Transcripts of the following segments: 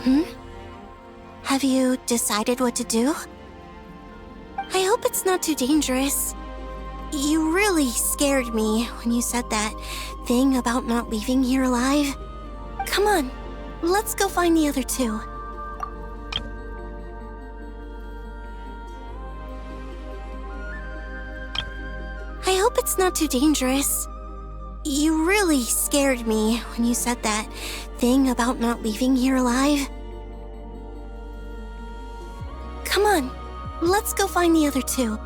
Hmm? Have you decided what to do? I hope it's not too dangerous. You really scared me when you said that thing about not leaving here alive. Come on, let's go find the other two. I hope it's not too dangerous. You really scared me when you said that thing about not leaving here alive. Come on, let's go find the other two.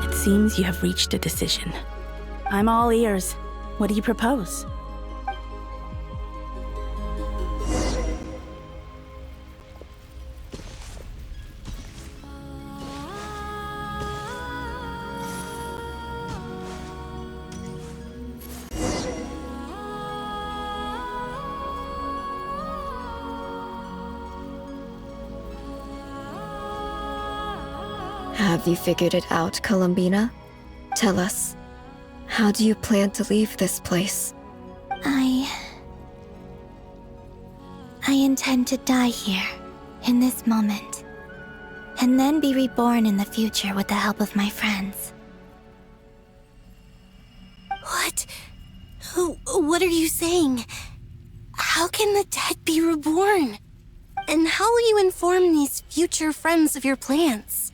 It seems you have reached a decision. I'm all ears. What do you propose? Have you figured it out, Columbina? Tell us, how do you plan to leave this place? I intend to die here, in this moment, and then be reborn in the future with the help of my friends. What? What are you saying? How can the dead be reborn? And how will you inform these future friends of your plans?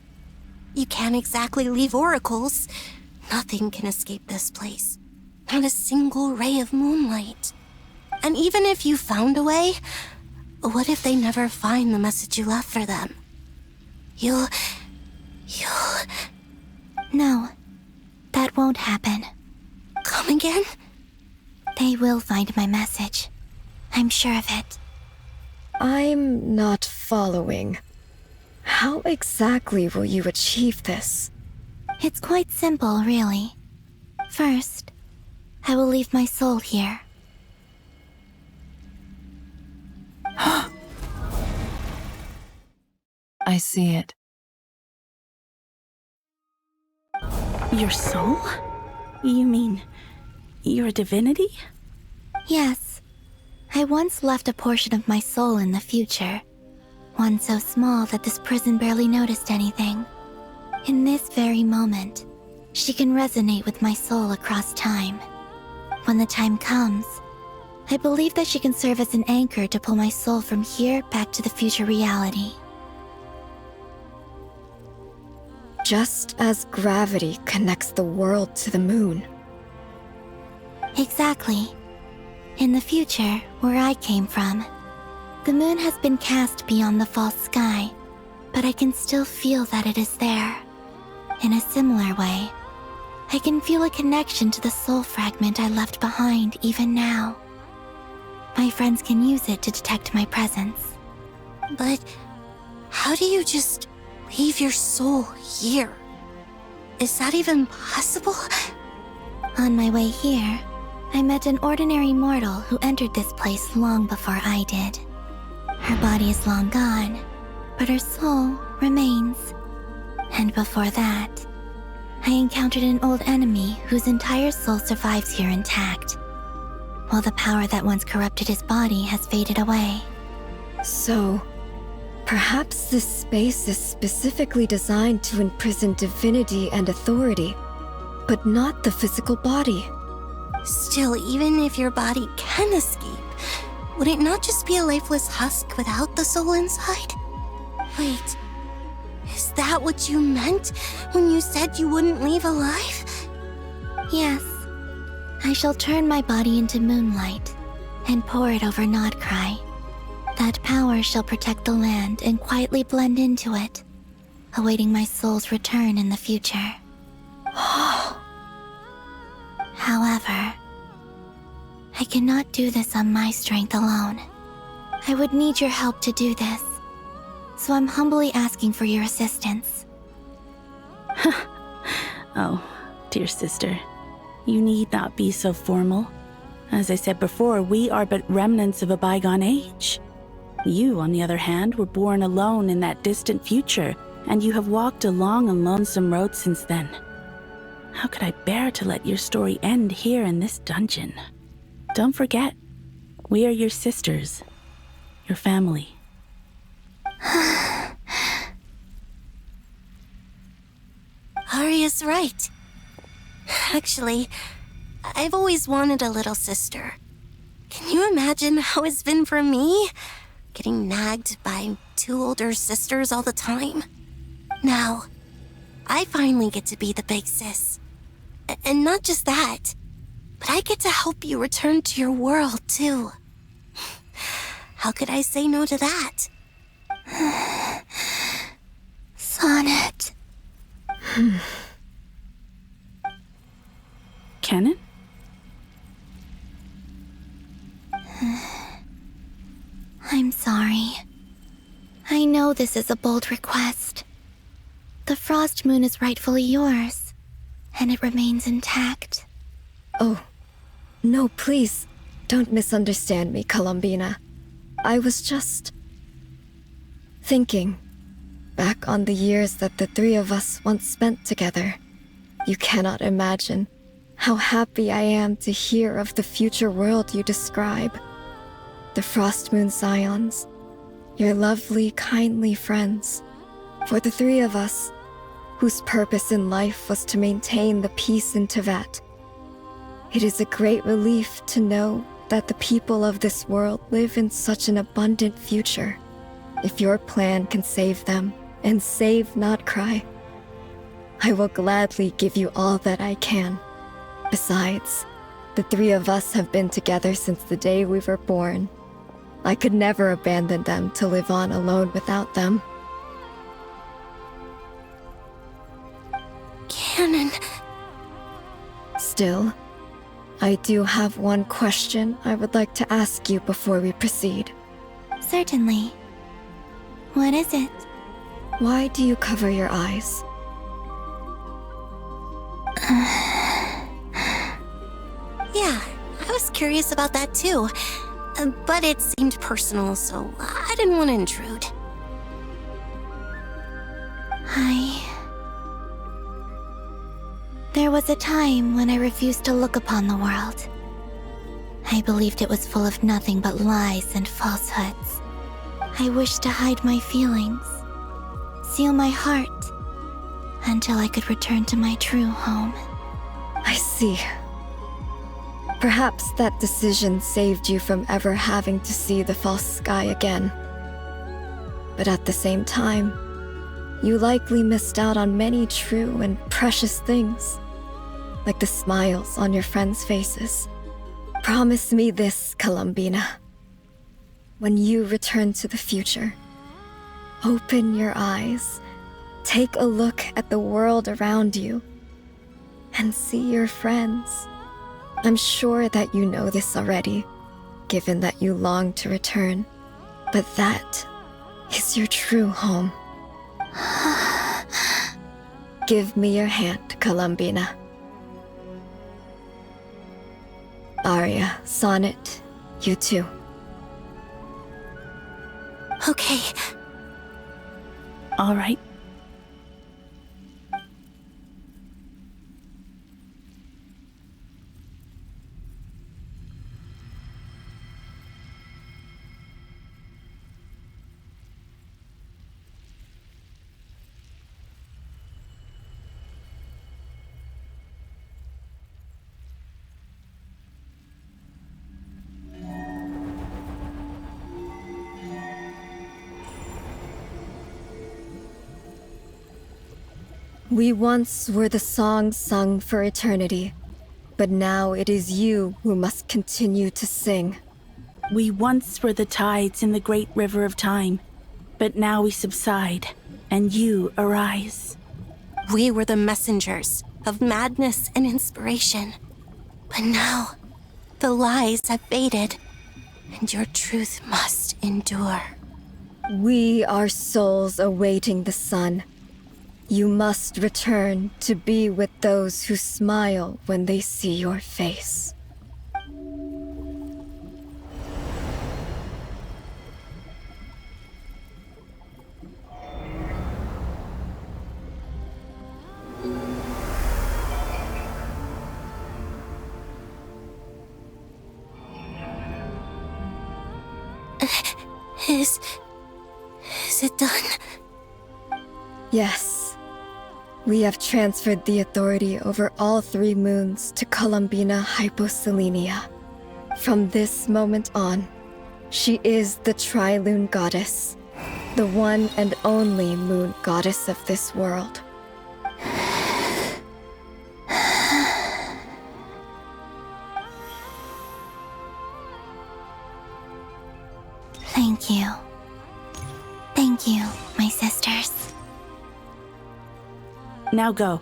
You can't exactly leave oracles. Nothing can escape this place. Not a single ray of moonlight. And even if you found a way, what if they never find the message you left for them? You'll... No, that won't happen. Come again? They will find my message. I'm sure of it. I'm not following. How exactly will you achieve this? It's quite simple, really. First, I will leave my soul here. I see it. Your soul? You mean your divinity? Yes. I once left a portion of my soul in the future. One so small that this prison barely noticed anything. In this very moment, she can resonate with my soul across time. When the time comes, I believe that she can serve as an anchor to pull my soul from here back to the future reality. Just as gravity connects the world to the moon. Exactly. In the future, where I came from, the moon has been cast beyond the false sky, but I can still feel that it is there. In a similar way, I can feel a connection to the soul fragment I left behind even now. My friends can use it to detect my presence. But how do you just leave your soul here? Is that even possible? On my way here, I met an ordinary mortal who entered this place long before I did. Her body is long gone, but her soul remains. And before that, I encountered an old enemy whose entire soul survives here intact, while the power that once corrupted his body has faded away. So, perhaps this space is specifically designed to imprison divinity and authority, but not the physical body. Still, even if your body can escape, would it not just be a lifeless husk without the soul inside? Wait, is that what you meant when you said you wouldn't leave alive? Yes. I shall turn my body into moonlight and pour it over Nodcry. That power shall protect the land and quietly blend into it, awaiting my soul's return in the future. However, I cannot do this on my strength alone. I would need your help to do this, so I'm humbly asking for your assistance. Oh, dear sister, you need not be so formal. As I said before, we are but remnants of a bygone age. You, on the other hand, were born alone in that distant future, and you have walked a long and lonesome road since then. How could I bear to let your story end here in this dungeon? Don't forget, we are your sisters, your family. Arya's right. Actually, I've always wanted a little sister. Can you imagine how it's been for me? Getting nagged by two older sisters all the time. Now, I finally get to be the big sis. And not just that, but I get to help you return to your world, too. How could I say no to that? Sonnet. Canon? I'm sorry. I know this is a bold request. The Frost Moon is rightfully yours, and it remains intact. Oh, no, please, don't misunderstand me, Columbina. I was just thinking back on the years that the three of us once spent together. You cannot imagine how happy I am to hear of the future world you describe. The Frost Moon Scions, your lovely, kindly friends. For the three of us, whose purpose in life was to maintain the peace in Teyvat. It is a great relief to know that the people of this world live in such an abundant future. If your plan can save them, and save not cry, I will gladly give you all that I can. Besides, the three of us have been together since the day we were born. I could never abandon them to live on alone without them. Canon. Still, I do have one question I would like to ask you before we proceed. Certainly. What is it? Why do you cover your eyes? Yeah, I was curious about that too. But it seemed personal, so I didn't want to intrude. There was a time when I refused to look upon the world. I believed it was full of nothing but lies and falsehoods. I wished to hide my feelings, seal my heart, until I could return to my true home. I see. Perhaps that decision saved you from ever having to see the false sky again. But at the same time, you likely missed out on many true and precious things, like the smiles on your friends' faces. Promise me this, Columbina. When you return to the future, open your eyes, take a look at the world around you, and see your friends. I'm sure that you know this already, given that you long to return, but that is your true home. Give me your hand, Columbina. Arya, Sonnet, you too. Okay. All right. We once were the song sung for eternity, but now it is you who must continue to sing. We once were the tides in the great river of time, but now we subside, and you arise. We were the messengers of madness and inspiration. But now, the lies have faded, and your truth must endure. We are souls awaiting the sun. You must return to be with those who smile when they see your face. Is it done? Yes. We have transferred the authority over all 3 moons to Columbina Hyposelenia. From this moment on, she is the Tri-Lune Goddess, the one and only moon goddess of this world. Thank you. Thank you, my sisters. Now go,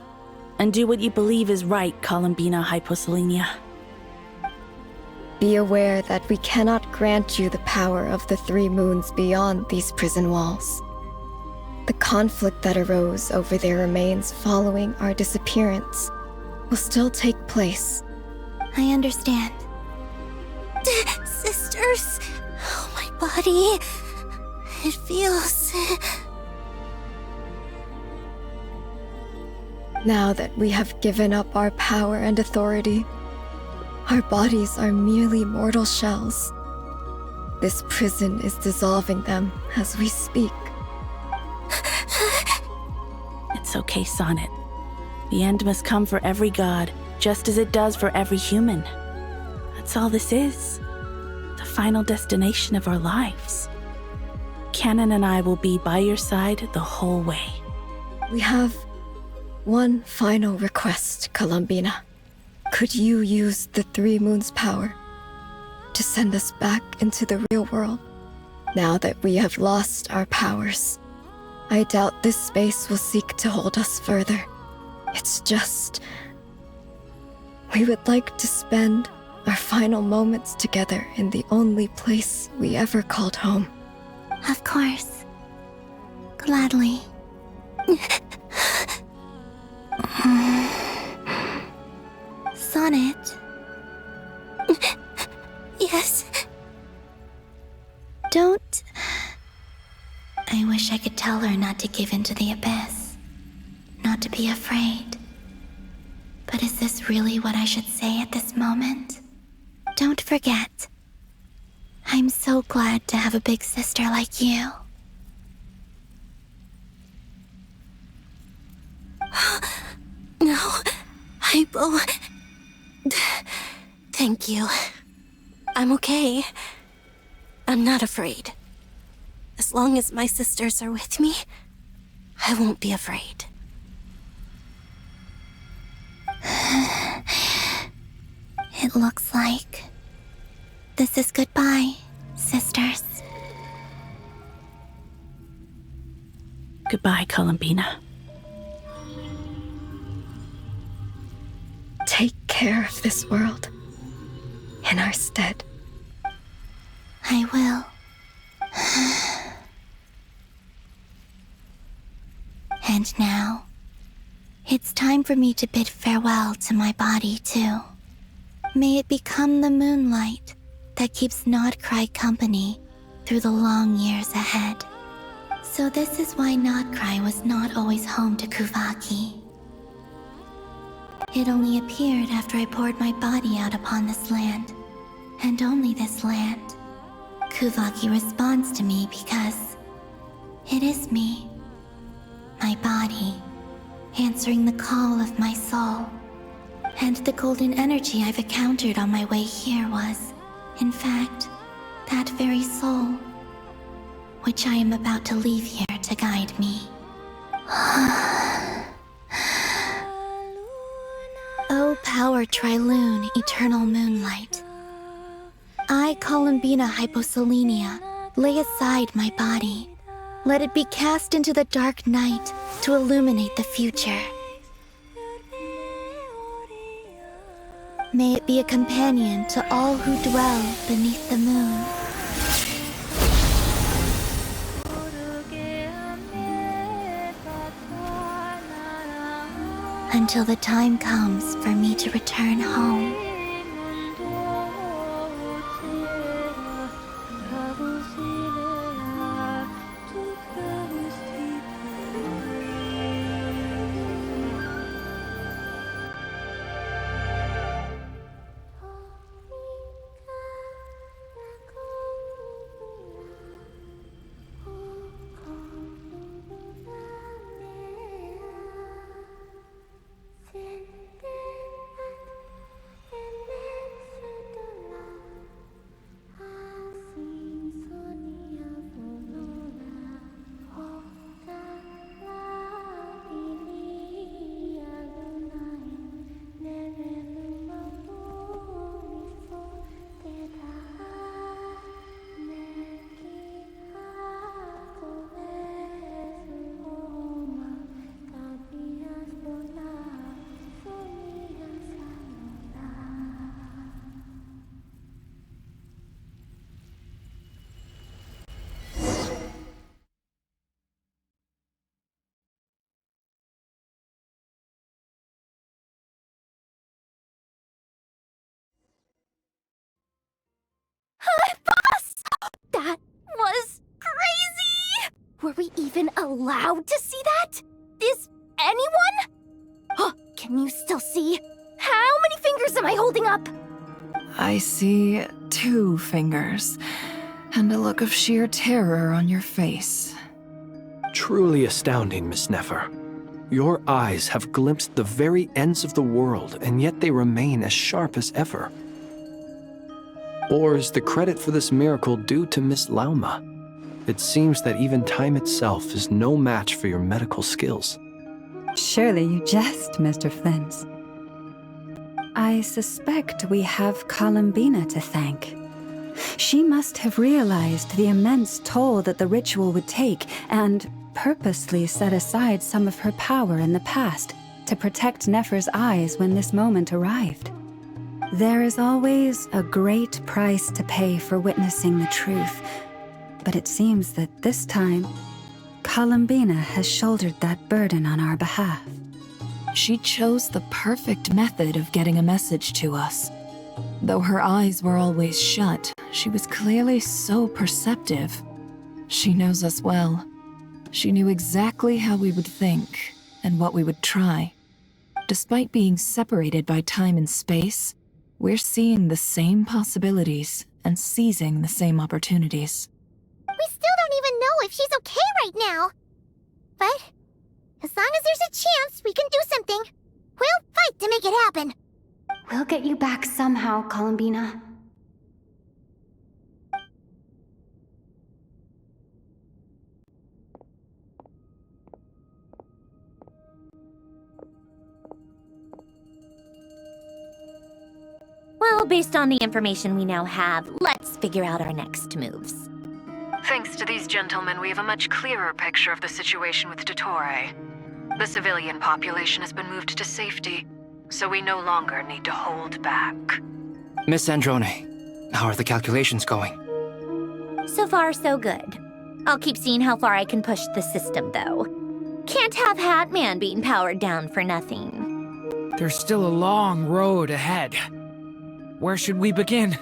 and do what you believe is right, Columbina Hyposelenia. Be aware that we cannot grant you the power of the 3 moons beyond these prison walls. The conflict that arose over their remains following our disappearance will still take place. I understand. Sisters, oh, my body. It feels... Now that we have given up our power and authority, our bodies are merely mortal shells. This prison is dissolving them as we speak. It's okay, Sonnet. The end must come for every god, just as it does for every human. That's all this is. The final destination of our lives. Canon and I will be by your side the whole way. We have one final request, Columbina. Could you use the 3 moons' power to send us back into the real world? Now that we have lost our powers, I doubt this space will seek to hold us further. It's just... we would like to spend our final moments together in the only place we ever called home. Of course. Gladly. Sonnet. Yes. Don't... I wish I could tell her not to give in to the abyss. Not to be afraid. But is this really what I should say at this moment? Don't forget. I'm so glad to have a big sister like you. No, Hypo. Thank you. I'm okay. I'm not afraid. As long as my sisters are with me, I won't be afraid. It looks like this is goodbye, sisters. Goodbye, Columbina. Take care of this world in our stead. I will. And now, it's time for me to bid farewell to my body, too. May it become the moonlight that keeps Nodcry company through the long years ahead. So this is why Nodcry was not always home to Kuvaki. It only appeared after I poured my body out upon this land, and only this land. Kuvaki responds to me because it is me, my body, answering the call of my soul. And the golden energy I've encountered on my way here was, in fact, that very soul, which I am about to leave here to guide me. O power Tri-Lune, eternal moonlight. I, Columbina Hyposelenia, lay aside my body. Let it be cast into the dark night to illuminate the future. May it be a companion to all who dwell beneath the moon. Until the time comes for me to return home. Were we even allowed to see that? Is anyone? Oh, can you still see? How many fingers am I holding up? I see 2 fingers, and a look of sheer terror on your face. Truly astounding, Miss Nefer. Your eyes have glimpsed the very ends of the world, and yet they remain as sharp as ever. Or is the credit for this miracle due to Miss Lauma? It seems that even time itself is no match for your medical skills. Surely you jest, Mr. Flint. I suspect we have Columbina to thank. She must have realized the immense toll that the ritual would take and purposely set aside some of her power in the past to protect Nefer's eyes when this moment arrived. There is always a great price to pay for witnessing the truth, but it seems that this time, Columbina has shouldered that burden on our behalf. She chose the perfect method of getting a message to us. Though her eyes were always shut, she was clearly so perceptive. She knows us well. She knew exactly how we would think and what we would try. Despite being separated by time and space, we're seeing the same possibilities and seizing the same opportunities. We still don't even know if she's okay right now. But as long as there's a chance we can do something, we'll fight to make it happen. We'll get you back somehow, Columbina. Well, based on the information we now have, let's figure out our next moves. Thanks to these gentlemen, we have a much clearer picture of the situation with Dottore. The civilian population has been moved to safety, so we no longer need to hold back. Miss Androne, how are the calculations going? So far, so good. I'll keep seeing how far I can push the system, though. Can't have Hatman being powered down for nothing. There's still a long road ahead. Where should we begin?